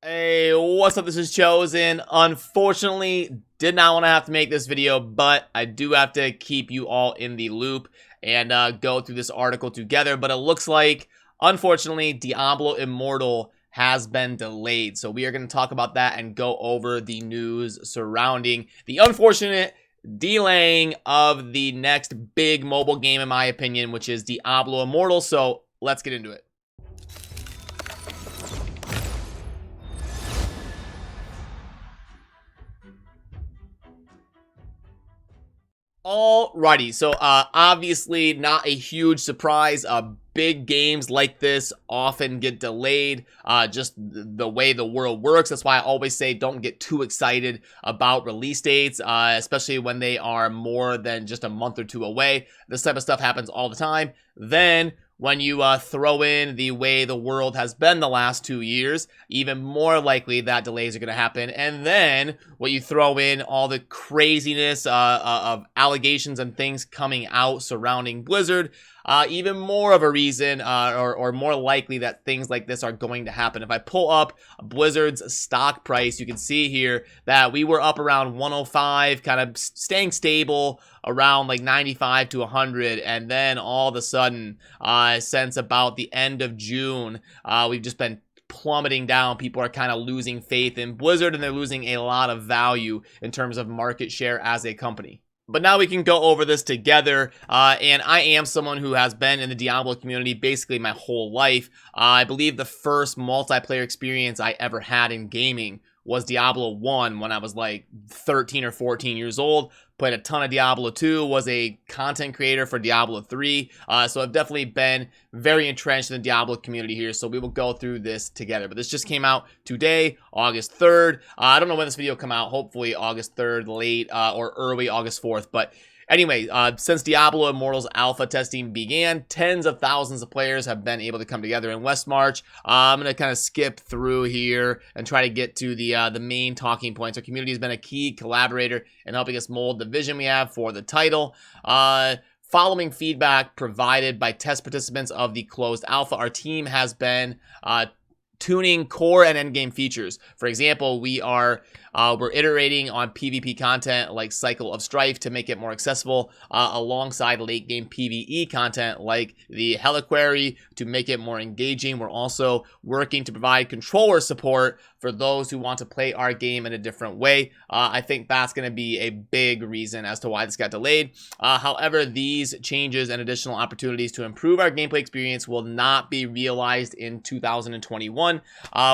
Hey, what's up? This is Chosen. Unfortunately, did not want to have to make this video, but I do have to keep you all in the loop and go through this article together. But it looks like, unfortunately, Diablo Immortal has been delayed. So we are going to talk about that and go over the news surrounding the unfortunate delaying of the next big mobile game, in my opinion, which is Diablo Immortal. So let's get into it. Alrighty, so obviously not a huge surprise. Big games like this often get delayed, just the way the world works. That's why I always say don't get too excited about release dates, especially when they are more than just a month or two away. This type of stuff happens all the time. Then when you throw in the way the world has been the last 2 years, even more likely that delays are going to happen. And then when you throw in all the craziness of allegations and things coming out surrounding Blizzard, even more of a reason or more likely that things like this are going to happen. If I pull up Blizzard's stock price, you can see here that we were up around 105, kind of staying stable around like 95 to 100, and then all of a sudden, since about the end of June, we've just been plummeting down. People are kind of losing faith in Blizzard, and they're losing a lot of value in terms of market share as a company. But now we can go over this together, and I am someone who has been in the Diablo community basically my whole life. I believe the first multiplayer experience I ever had in gaming was Diablo 1 when I was like 13 or 14 years old. Played a ton of Diablo 2, was a content creator for Diablo 3, so I've definitely been very entrenched in the Diablo community here, so we will go through this together. But this just came out today, August 3rd. I don't know when this video will come out, hopefully August 3rd, late or early August 4th, but anyway, since Diablo Immortal's alpha testing began, tens of thousands of players have been able to come together in West March. I'm going to kind of skip through here and try to get to the main talking points. Our community has been a key collaborator in helping us mold the vision we have for the title. Following feedback provided by test participants of the closed alpha, our team has been tuning core and endgame features. For example, we're iterating on PvP content like Cycle of Strife to make it more accessible, alongside late game PvE content like the Heliquary to make it more engaging. We're also working to provide controller support for those who want to play our game in a different way. I think that's going to be a big reason as to why this got delayed. However, these changes and additional opportunities to improve our gameplay experience will not be realized in 2021.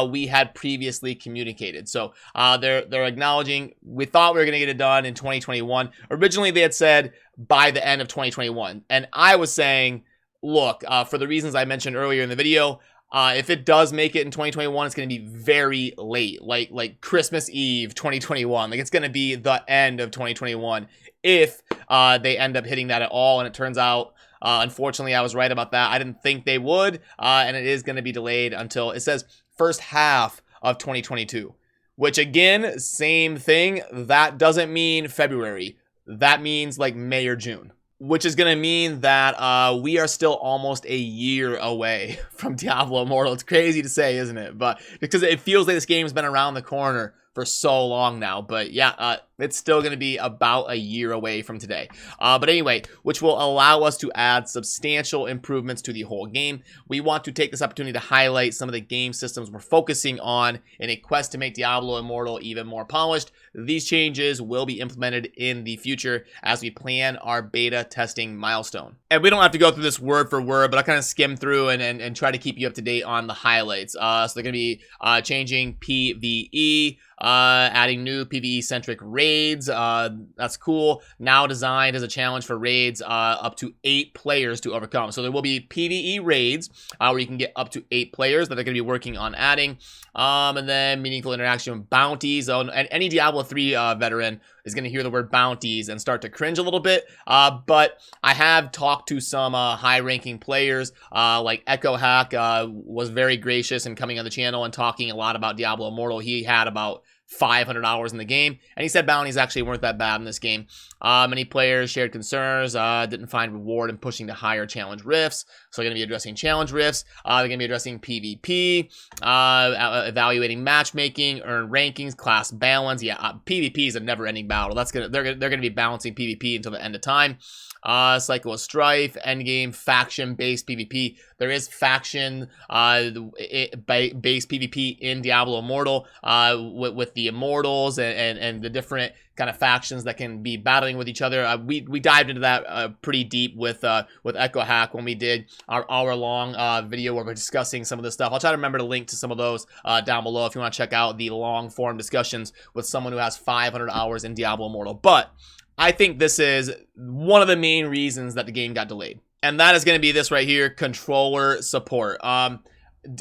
We had previously communicated. So they're acknowledging we thought we were going to get it done in 2021. Originally, they had said by the end of 2021. And I was saying, look, for the reasons I mentioned earlier in the video, if it does make it in 2021, it's going to be very late, like Christmas Eve 2021. Like, it's going to be the end of 2021 if they end up hitting that at all. And it turns out, unfortunately, I was right about that. I didn't think they would, and it is going to be delayed until, it says, first half of 2022, which again, same thing. That doesn't mean February. That means like May or June, which is going to mean that we are still almost a year away from Diablo Immortal. It's crazy to say, isn't it? But because it feels like this game's been around the corner for so long now. But yeah, it's still going to be about a year away from today. But anyway, which will allow us to add substantial improvements to the whole game. We want to take this opportunity to highlight some of the game systems we're focusing on in a quest to make Diablo Immortal even more polished. These changes will be implemented in the future as we plan our beta testing milestone. And we don't have to go through this word for word, but I'll kind of skim through and try to keep you up to date on the highlights. So they're going to be changing PvE, adding new PvE-centric raids. That's cool. Now designed as a challenge for raids up to 8 players to overcome. So there will be PvE raids where you can get up to 8 players that they're going to be working on adding. And then meaningful interaction with bounties. And any Diablo 3 veteran is going to hear the word bounties and start to cringe a little bit. But I have talked to some high-ranking players, like Echo Hack was very gracious in coming on the channel and talking a lot about Diablo Immortal. He had about 500 hours in the game, and he said bounties actually weren't that bad in this game. Many players shared concerns, didn't find reward in pushing to higher challenge rifts, so they're going to be addressing challenge rifts, they're going to be addressing PvP, evaluating matchmaking, earn rankings, class balance. Yeah, PvP is a never-ending battle. They're going to be balancing PvP until the end of time. Cycle of Strife, endgame, faction-based PvP. There is faction based PvP in Diablo Immortal with the Immortals and the different kind of factions that can be battling with each other. We dived into that pretty deep with Echo Hack when we did our hour-long video where we're discussing some of this stuff. I'll try to remember to link to some of those down below if you want to check out the long-form discussions with someone who has 500 hours in Diablo Immortal. But I think this is one of the main reasons that the game got delayed. And that is going to be this right here, controller support.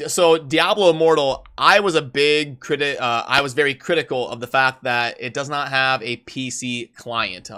So Diablo Immortal, I was a big critic. I was very critical of the fact that it does not have a PC client.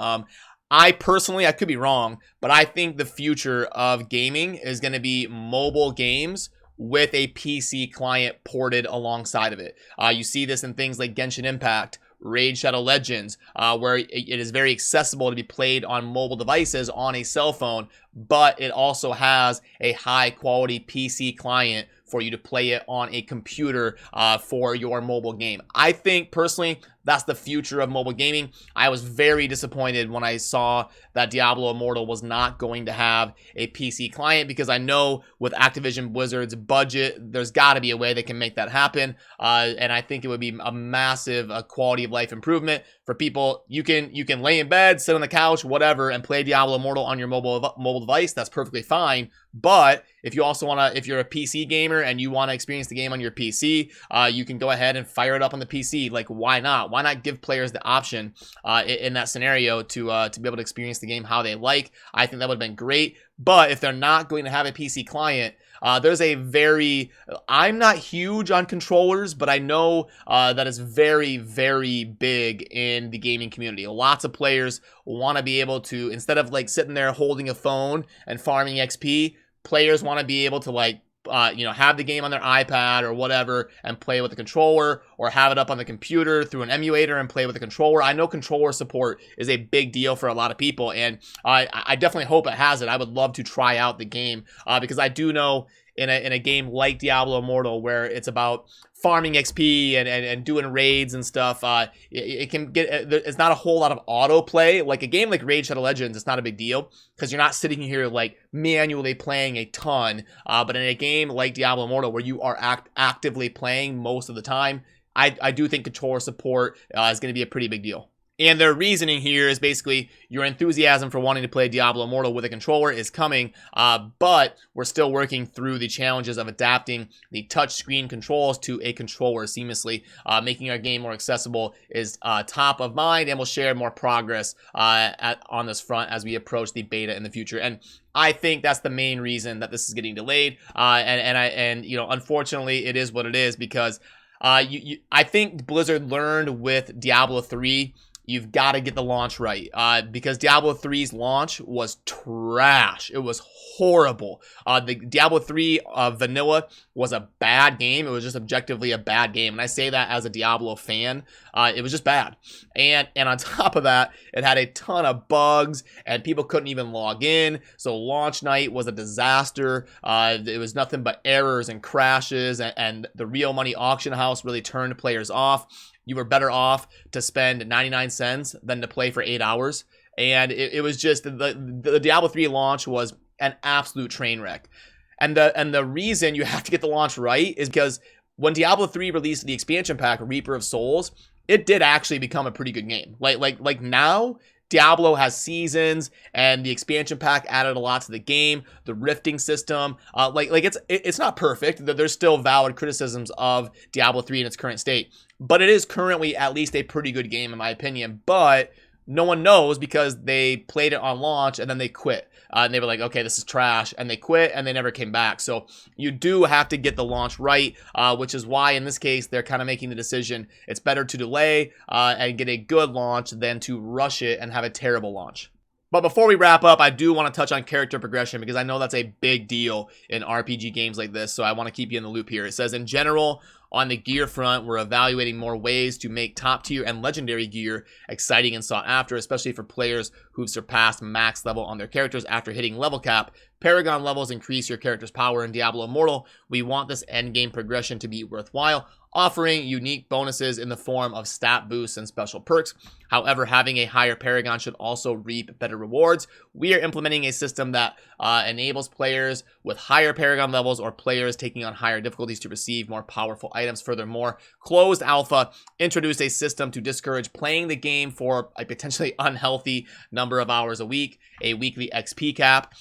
I personally, I could be wrong, but I think the future of gaming is going to be mobile games with a PC client ported alongside of it. You see this in things like Genshin Impact, Raid Shadow Legends, where it is very accessible to be played on mobile devices on a cell phone, but it also has a high quality PC client for you to play it on a computer for your mobile game. I think personally that's the future of mobile gaming. I was very disappointed when I saw that Diablo Immortal was not going to have a PC client, because I know with Activision Blizzard's budget, there's got to be a way they can make that happen. And I think it would be a massive quality of life improvement for people. You can lay in bed, sit on the couch, whatever, and play Diablo Immortal on your mobile device. That's perfectly fine. But if you also want to, if you're a PC gamer and you want to experience the game on your PC, you can go ahead and fire it up on the PC. Like, why not? Why not give players the option in that scenario to be able to experience the game how they like? I think that would have been great. But if they're not going to have a PC client, there's a very, I'm not huge on controllers, but I know that is very, very big in the gaming community. Lots of players want to be able to, instead of like sitting there holding a phone and farming XP, players want to be able to like, have the game on their iPad or whatever and play with the controller, or have it up on the computer through an emulator and play with the controller. I know controller support is a big deal for a lot of people, and I definitely hope it has it. I would love to try out the game because I do know in a game like Diablo Immortal, where it's about farming XP and doing raids and stuff, it can get, it's not a whole lot of autoplay. Like a game like Raid Shadow Legends, it's not a big deal because you're not sitting here like manually playing a ton. But in a game like Diablo Immortal, where you are actively playing most of the time, I do think controller support is going to be a pretty big deal. And their reasoning here is basically your enthusiasm for wanting to play Diablo Immortal with a controller is coming, but we're still working through the challenges of adapting the touchscreen controls to a controller seamlessly. Making our game more accessible is top of mind, and we'll share more progress on this front as we approach the beta in the future. And I think that's the main reason that this is getting delayed. Unfortunately, it is what it is, because I think Blizzard learned with Diablo 3. You've got to get the launch right, because Diablo 3's launch was trash. It was horrible. The Diablo 3 vanilla was a bad game. It was just objectively a bad game, and I say that as a Diablo fan. It was just bad, and on top of that, it had a ton of bugs, and people couldn't even log in. So launch night was a disaster. It was nothing but errors and crashes, and the real money auction house really turned players off. You were better off to spend 99 cents than to play for 8 hours. And it was just, the Diablo 3 launch was an absolute train wreck. And the reason you have to get the launch right is because when Diablo 3 released the expansion pack, Reaper of Souls, it did actually become a pretty good game. Like now, Diablo has seasons, and the expansion pack added a lot to the game. The rifting system, it's not perfect. There's still valid criticisms of Diablo 3 in its current state, but it is currently at least a pretty good game in my opinion. But no one knows because they played it on launch and then they quit. And they were like, okay, this is trash. And they quit and they never came back. So you do have to get the launch right, which is why in this case, they're kind of making the decision. It's better to delay and get a good launch than to rush it and have a terrible launch. But before we wrap up, I do want to touch on character progression because I know that's a big deal in RPG games like this, so I want to keep you in the loop here. It says, in general, on the gear front, we're evaluating more ways to make top tier and legendary gear exciting and sought after, especially for players who've surpassed max level on their characters after hitting level cap. Paragon levels increase your character's power in Diablo Immortal. We want this endgame progression to be worthwhile, offering unique bonuses in the form of stat boosts and special perks. However, having a higher Paragon should also reap better rewards. We are implementing a system that enables players with higher Paragon levels or players taking on higher difficulties to receive more powerful items. Furthermore, Closed Alpha introduced a system to discourage playing the game for a potentially unhealthy number of hours a week, a weekly XP cap.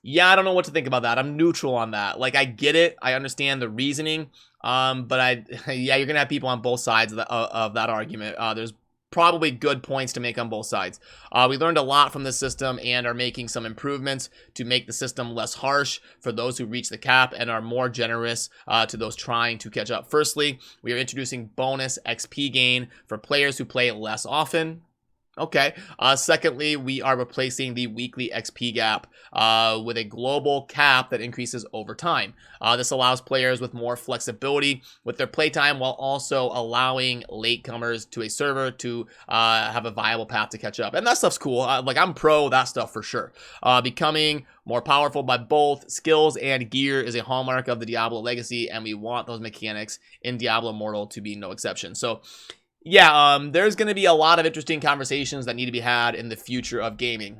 Yeah, I don't know what to think about that. I'm neutral on that. Like, I get it. I understand the reasoning. But yeah, you're gonna have people on both sides of that argument. There's probably good points to make on both sides. We learned a lot from this system and are making some improvements to make the system less harsh for those who reach the cap and are more generous to those trying to catch up. Firstly, we are introducing bonus XP gain for players who play less often. Okay. Secondly, we are replacing the weekly XP gap with a global cap that increases over time. This allows players with more flexibility with their playtime while also allowing latecomers to a server to have a viable path to catch up. And that stuff's cool. Like, I'm pro that stuff for sure. Becoming more powerful by both skills and gear is a hallmark of the Diablo legacy, and we want those mechanics in Diablo Immortal to be no exception. So, yeah, there's going to be a lot of interesting conversations that need to be had in the future of gaming.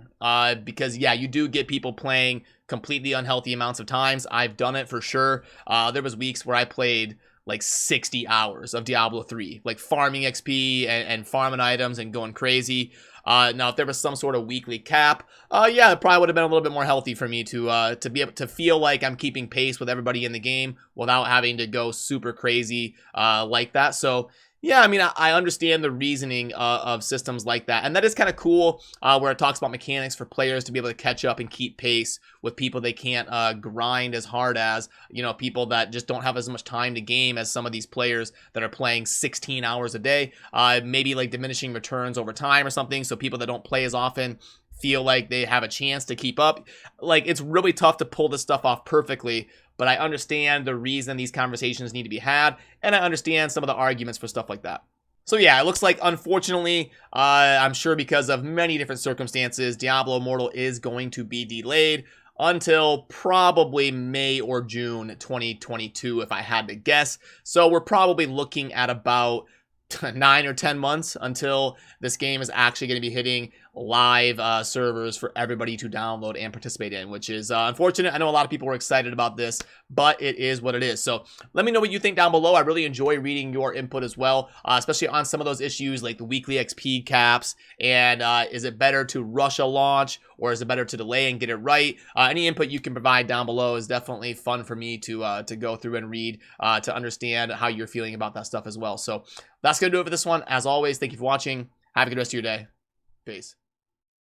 Because, yeah, you do get people playing completely unhealthy amounts of times. I've done it for sure. There was weeks where I played like 60 hours of Diablo 3, like farming XP and farming items and going crazy. Now, if there was some sort of weekly cap, yeah, it probably would have been a little bit more healthy for me to be able to feel like I'm keeping pace with everybody in the game without having to go super crazy like that. So, yeah, I mean, I understand the reasoning of systems like that. And that is kind of cool where it talks about mechanics for players to be able to catch up and keep pace with people they can't grind as hard as, you know, people that just don't have as much time to game as some of these players that are playing 16 hours a day. Maybe like diminishing returns over time or something. So people that don't play as often feel like they have a chance to keep up. Like, it's really tough to pull this stuff off perfectly. But I understand the reason these conversations need to be had, and I understand some of the arguments for stuff like that. So yeah, it looks like, unfortunately, I'm sure because of many different circumstances, Diablo Immortal is going to be delayed until probably May or June 2022, if I had to guess. So we're probably looking at about 9 or 10 months until this game is actually going to be hitting live servers for everybody to download and participate in, which is unfortunate. I know a lot of people were excited about this, but it is what it is. So let me know what you think down below. I really enjoy reading your input as well, especially on some of those issues like the weekly XP caps, and is it better to rush a launch or is it better to delay and get it right? Any input you can provide down below is definitely fun for me to go through and read to understand how you're feeling about that stuff as well. So that's going to do it for this one. As always, thank you for watching. Have a good rest of your day. Peace.